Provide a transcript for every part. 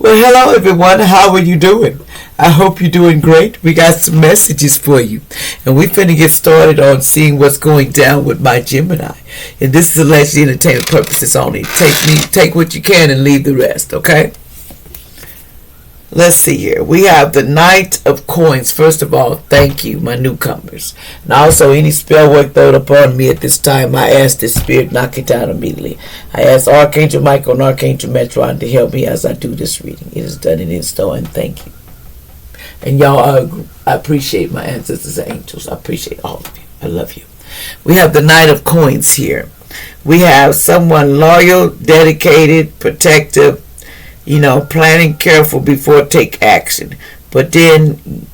Well, hello everyone. How are you doing? I hope you're doing great. We got some messages for you. And we're finna get started on seeing what's going down with my Gemini. And this is allegedly entertainment purposes only. Take what you can and leave the rest, okay? Let's see here. We have the Knight of Coins. First of all, thank you, my newcomers. And also, any spell work thrown upon me at this time, I ask this spirit knock it down immediately. I ask Archangel Michael and Archangel Metron to help me as I do this reading. It is done and in stone, and thank you. And y'all, I appreciate my ancestors and angels. I appreciate all of you. I love you. We have the Knight of Coins here. We have someone loyal, dedicated, protective, planning careful before take action, but then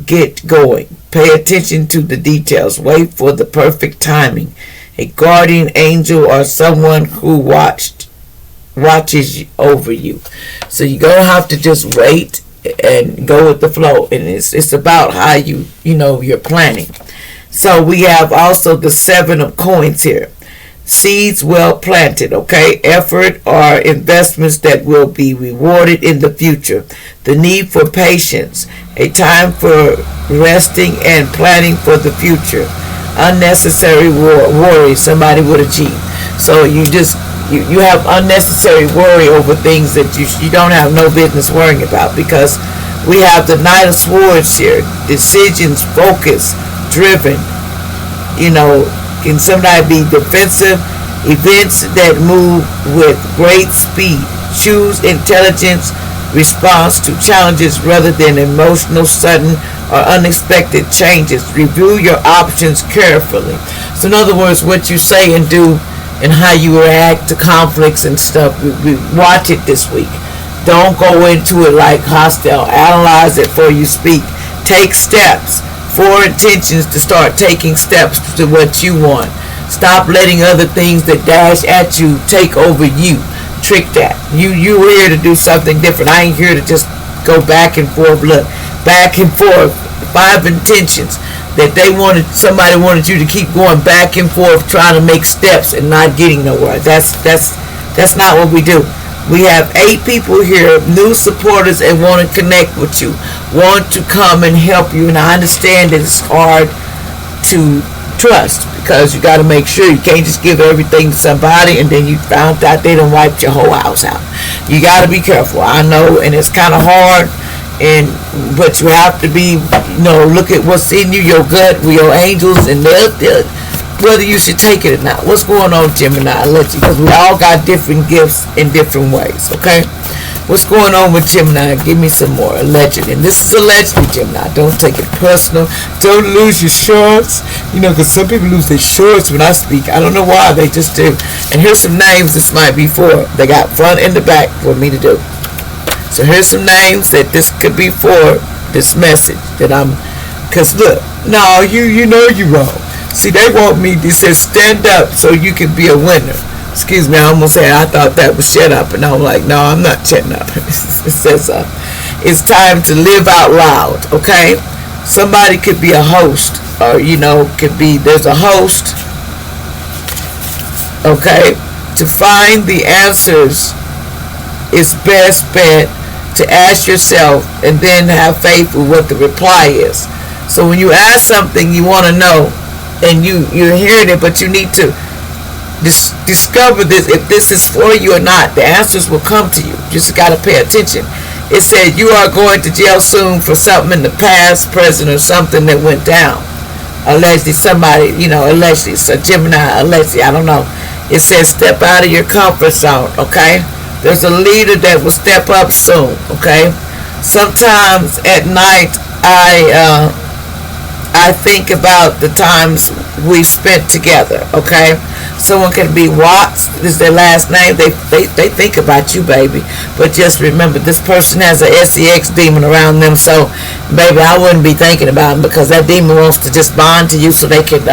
get going. Pay attention to the details. Wait for the perfect timing. A guardian angel or someone who watches over you. So you're gonna have to just wait and go with the flow. And it's about how you're planning. So we have also the Seven of Coins here. Seeds well planted, okay? Effort or investments that will be rewarded in the future. The need for patience. A time for resting and planning for the future. Unnecessary worry. Somebody with a G. So you have unnecessary worry over things that you don't have no business worrying about, because we have the Knight of Swords here. Decisions, focus, driven. Can somebody be defensive? Events that move with great speed. Choose intelligence response to challenges rather than emotional, sudden, or unexpected changes. Review your options carefully. So in other words, what you say and do and how you react to conflicts and stuff, we watch it this week. Don't go into it like hostile. Analyze it before you speak. Take steps. 4 intentions to start taking steps to what you want. Stop letting other things that dash at you take over you. Trick that. You here to do something different. I ain't here to just go back and forth. Look, back and forth. 5 intentions that somebody wanted you to keep going back and forth, trying to make steps and not getting nowhere. That's not what we do. We have 8 people here, new supporters, and want to connect with you, want to come and help you. And I understand that it's hard to trust, because you got to make sure you can't just give everything to somebody and then you found out they done wiped your whole house out. You got to be careful. I know, and it's kind of hard, but you have to be, look at what's in you, your gut, with your angels, and they'll whether you should take it or not. What's going on, Gemini? Because we all got different gifts in different ways, okay? What's going on with Gemini? Give me some more. Alleged. And this is allegedly, Gemini. Don't take it personal. Don't lose your shorts. Because some people lose their shorts when I speak. I don't know why. They just do. And here's some names this might be for. They got front and the back for me to do. So here's some names that this could be for this message that because look, no, you know you're wrong. See, they want me to say stand up so you can be a winner. Excuse me, I almost said I thought that was shut up, and I'm like, no, I'm not shutting up. It says it's time to live out loud, okay? Somebody could be a host, or there's a host, okay? To find the answers, it's best bet to ask yourself and then have faith with what the reply is. So when you ask something, you want to know, and you're hearing it, but you need to discover this, if this is for you or not. The answers will come to you. Just got to pay attention. It said you are going to jail soon for something in the past, present, or something that went down. Allegedly, somebody, allegedly, so Gemini, allegedly, I don't know. It says step out of your comfort zone, okay? There's a leader that will step up soon, okay? Sometimes at night, I think about the times we've spent together, okay? Someone can be Watts, this is their last name, they think about you, baby. But just remember, this person has a sex demon around them, so, baby, I wouldn't be thinking about them, because that demon wants to just bond to you so they can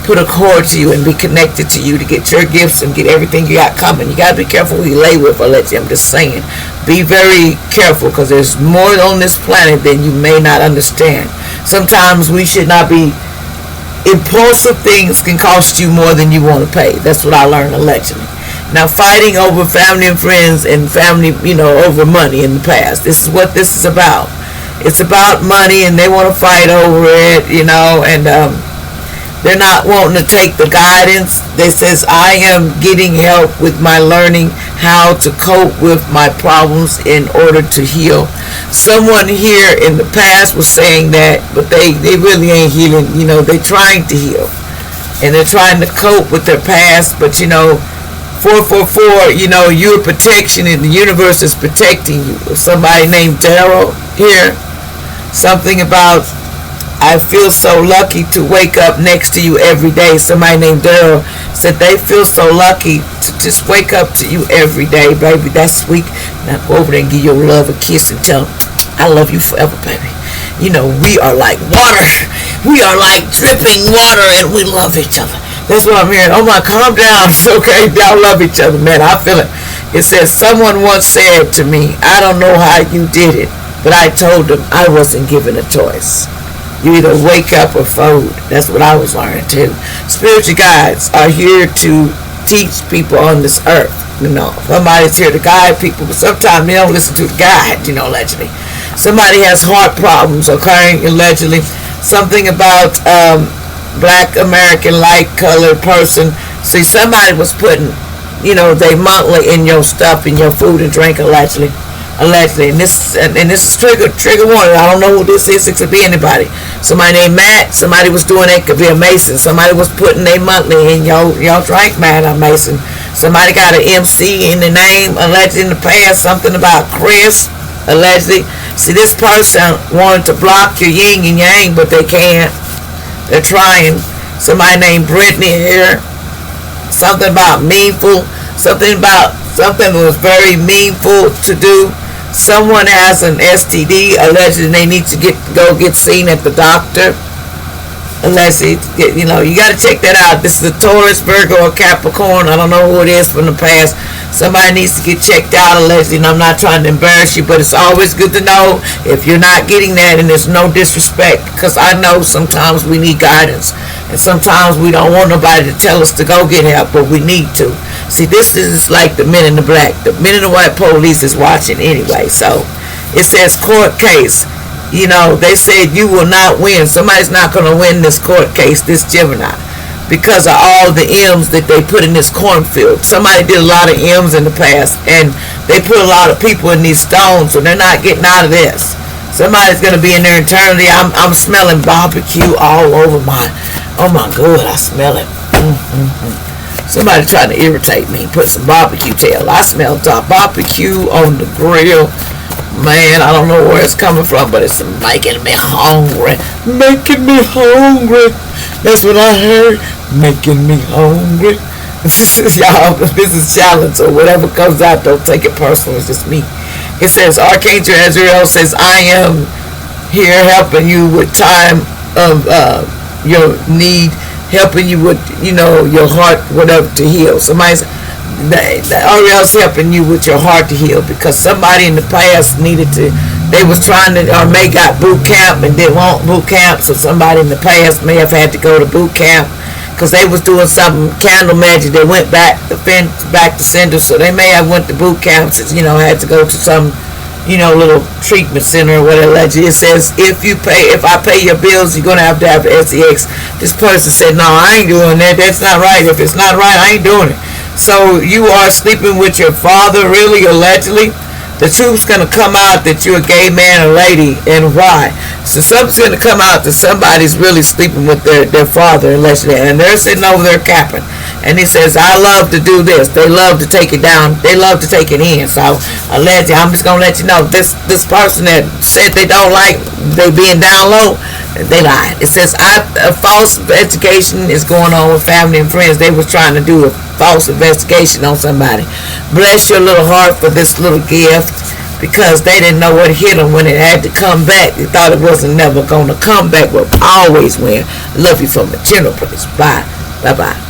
put a cord to you and be connected to you to get your gifts and get everything you got coming. You got to be careful who you lay with, I'm just saying. Be very careful, because there's more on this planet than you may not understand. Sometimes we should not be impulsive. Things can cost you more than you want to pay. That's what I learned allegedly. Now, fighting over family and friends and family, over money in the past. This is what this is about. It's about money, and they want to fight over it, and they're not wanting to take the guidance. They says, I am getting help with my learning how to cope with my problems in order to heal. Someone here in the past was saying that, but they really ain't healing. They're trying to heal. And they're trying to cope with their past, but 444, you're protection, and the universe is protecting you. Somebody named Daryl here, something about, I feel so lucky to wake up next to you every day. Somebody named Daryl said they feel so lucky to just wake up to you every day, baby. That's sweet. Now go over there and give your love a kiss and tell them, I love you forever, baby. We are like water. We are like dripping water, and we love each other. That's what I'm hearing. Oh my, calm down. It's okay. Y'all love each other, man. I feel it. It says, someone once said to me, I don't know how you did it, but I told them I wasn't given a choice. You either wake up or fold. That's what I was learning too. Spiritual guides are here to teach people on this earth. Somebody's here to guide people, but sometimes they don't listen to the guide, allegedly. Somebody has heart problems occurring, allegedly. Something about black American light colored person. See, somebody was putting, they monthly in your stuff, in your food and drink, allegedly. And this is trigger warning. I don't know who this is. It could be anybody. Somebody named Matt. Somebody was doing it. Could be a Mason. Somebody was putting their monthly in your drink, man. A Mason. Somebody got an MC in the name, allegedly in the past. Something about Chris, allegedly. See, this person wanted to block your yin and yang, but they can't. They're trying. Somebody named Brittany here. Something about meaningful. Something that was very meaningful to do. Someone has an STD, allegedly they need to go get seen at the doctor. Allegedly, you got to check that out. This is a Taurus, Virgo, or Capricorn. I don't know who it is from the past. Somebody needs to get checked out, allegedly, and I'm not trying to embarrass you, but it's always good to know if you're not getting that, and there's no disrespect, because I know sometimes we need guidance, and sometimes we don't want nobody to tell us to go get help, but we need to. See, this is like the men in the black. The men in the white police is watching anyway. So it says court case. They said you will not win. Somebody's not going to win this court case, this Gemini, because of all the M's that they put in this cornfield. Somebody did a lot of M's in the past, and they put a lot of people in these stones, so they're not getting out of this. Somebody's going to be in there eternity. I'm smelling barbecue all over oh my God, I smell it. Somebody trying to irritate me. Put some barbecue tail. I smell barbecue on the grill. Man, I don't know where it's coming from, but it's making me hungry. Making me hungry. That's what I heard. Making me hungry. Y'all, this is challenge, or whatever comes out, don't take it personal. It's just me. It says, Archangel Azrael says, I am here helping you with time of your need, helping you with, your heart, whatever, to heal. Somebody's, Ariel's helping you with your heart to heal, because somebody in the past they was trying to, or may got boot camp and didn't want boot camp, so somebody in the past may have had to go to boot camp, because they was doing something, candle magic. They went back to sender, so they may have went to boot camps, had to go to some, little treatment center or whatever. It says, if I pay your bills, you're going to have SEX. This person said, no, I ain't doing that. That's not right. If it's not right, I ain't doing it. So you are sleeping with your father, really, allegedly. The truth's going to come out that you're a gay man or lady, and why. So something's going to come out that somebody's really sleeping with their father, allegedly, and they're sitting over there capping. And he says, I love to do this. They love to take it down. They love to take it in. So allegedly, I'm just going to let you know, this person that said they don't like they being down low, they lied. It says, a false investigation is going on with family and friends. They was trying to do a false investigation on somebody. Bless your little heart for this little gift, because they didn't know what hit them when it had to come back. They thought it wasn't never going to come back, but always win. Love you from a general place. Bye. Bye-bye.